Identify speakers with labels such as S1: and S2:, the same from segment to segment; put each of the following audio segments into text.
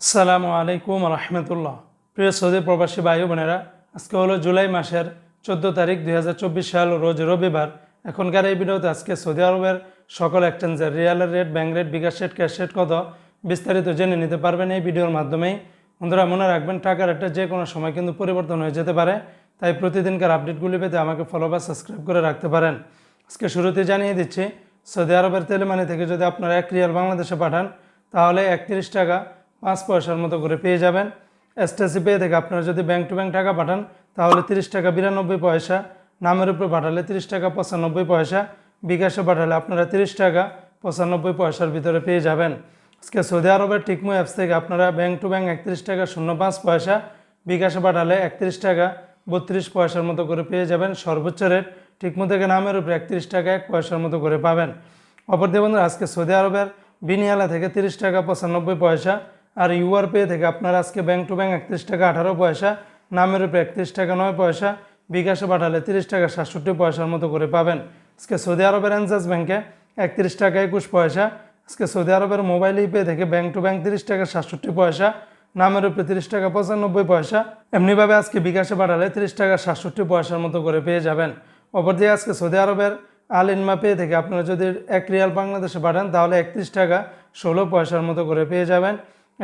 S1: আসসালামু আলাইকুম রহমতুল্লাহ। প্রিয় সৌদি প্রবাসী ভাই বোনেরা, আজকে হলো জুলাই মাসের 14 তারিখ 2024 সাল, রোজ রবিবার। এখনকার এই ভিডিওতে আজকে সৌদি আরবের সকল এক্সচেঞ্জের রিয়ালের রেট, ব্যাংক রেট, বিকাশ রেট, ক্যাশ রেট কত বিস্তারিত জেনে নিতে পারবেন এই ভিডিওর মাধ্যমেই। বন্ধুরা মনে রাখবেন, টাকার রেটটা যে কোনো সময় কিন্তু পরিবর্তন হয়ে যেতে পারে, তাই প্রতিদিনকার আপডেটগুলি পেতে আমাকে ফলো বা সাবস্ক্রাইব করে রাখতে পারেন। আজকে শুরুতে জানিয়ে দিচ্ছি, সৌদি আরবের তেলেমানি থেকে যদি আপনারা 1 রিয়াল বাংলাদেশে পাঠান তাহলে 31 টাকা 5 পয়সার মতো করে পেয়ে যাবেন। এসটিসি পে থেকে আপনারা যদি ব্যাংক টু ব্যাংক টাকা পাঠান তাহলে 30 টাকা 92 পয়সা, নামের উপরে পাঠালে 30 টাকা 95 পয়সা, বিকাশে পাঠালে আপনারা 30 টাকা 95 পয়সার ভিতরে পেয়ে যাবেন। আজকে সৌদি আরবের টিকমো অ্যাপস থেকে আপনারা ব্যাংক টু ব্যাংক 31 টাকা 05 পয়সা, বিকাশে পাঠালে 31 টাকা 32 পয়সার মতো করে পেয়ে যাবেন। সর্বোচ্চ রেট টিকমো থেকে নামের উপরে 31 টাকা 1 পয়সার মতো করে পাবেন। অপরদিকে বন্ধুরা, আজকে সৌদি আরবের বিনিয়ালা থেকে 30 টাকা 95 পয়সা, আর ইউআর পে থেকে আপনারা আজকে ব্যাংক টু ব্যাংক 31 টাকা 18 পয়সা, নামের উপরে 31 টাকা 9 পয়সা, বিকাশে পাঠালে 30 টাকা 67 পয়সার মতো করে পাবেন। আজকে সৌদি আরবের এনজাস ব্যাংকে 31 টাকা 21 পয়সা। আজকে সৌদি আরবের মোবাইল পে থেকে ব্যাংক টু ব্যাংক 30 টাকা 67 পয়সা, নামের উপরে 30 টাকা 95 পয়সা। এমনিভাবে আজকে বিকাশে পাঠালে 30 টাকা 67 পয়সার মতো করে পেয়ে যাবেন। অপরদিকে আজকে সৌদি আরবের আল ইনমা পে থেকে আপনারা যদি 1 রিয়াল বাংলাদেশে পাঠান তাহলে 31 টাকা 16 পয়সার মতো করে পেয়ে যাবেন।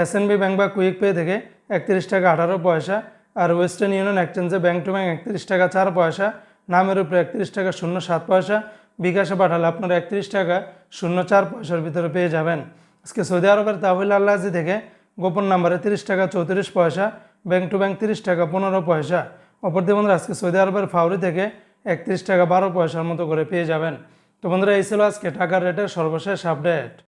S1: এসএনবি ব্যাংক বা কুইক পে থেকে 31 টাকা 18 পয়সা, আর ওয়েস্টার্ন ইউনিয়ন এক্সচেঞ্জে ব্যাংক টু ব্যাংক 31 টাকা 4 পয়সা, নামের উপরে 31 টাকা 07 পয়সা, বিকাশে পাঠালে আপনারা 31 টাকা 04 পয়সার ভিতরে পেয়ে যাবেন। আজকে সৌদি আরবের তাহবিল আল্লাহজি থেকে গোপন নাম্বারে 30 টাকা 34 পয়সা, ব্যাংক টু ব্যাংক 30 টাকা 15 পয়সা। অপরদিকে বন্ধুরা, আজকে সৌদি আরবের ফাউরি থেকে 31 টাকা 12 পয়সার মতো করে পেয়ে যাবেন। তো বন্ধুরা, এই ছিল আজকে টাকার রেটের সর্বশেষ আপডেট।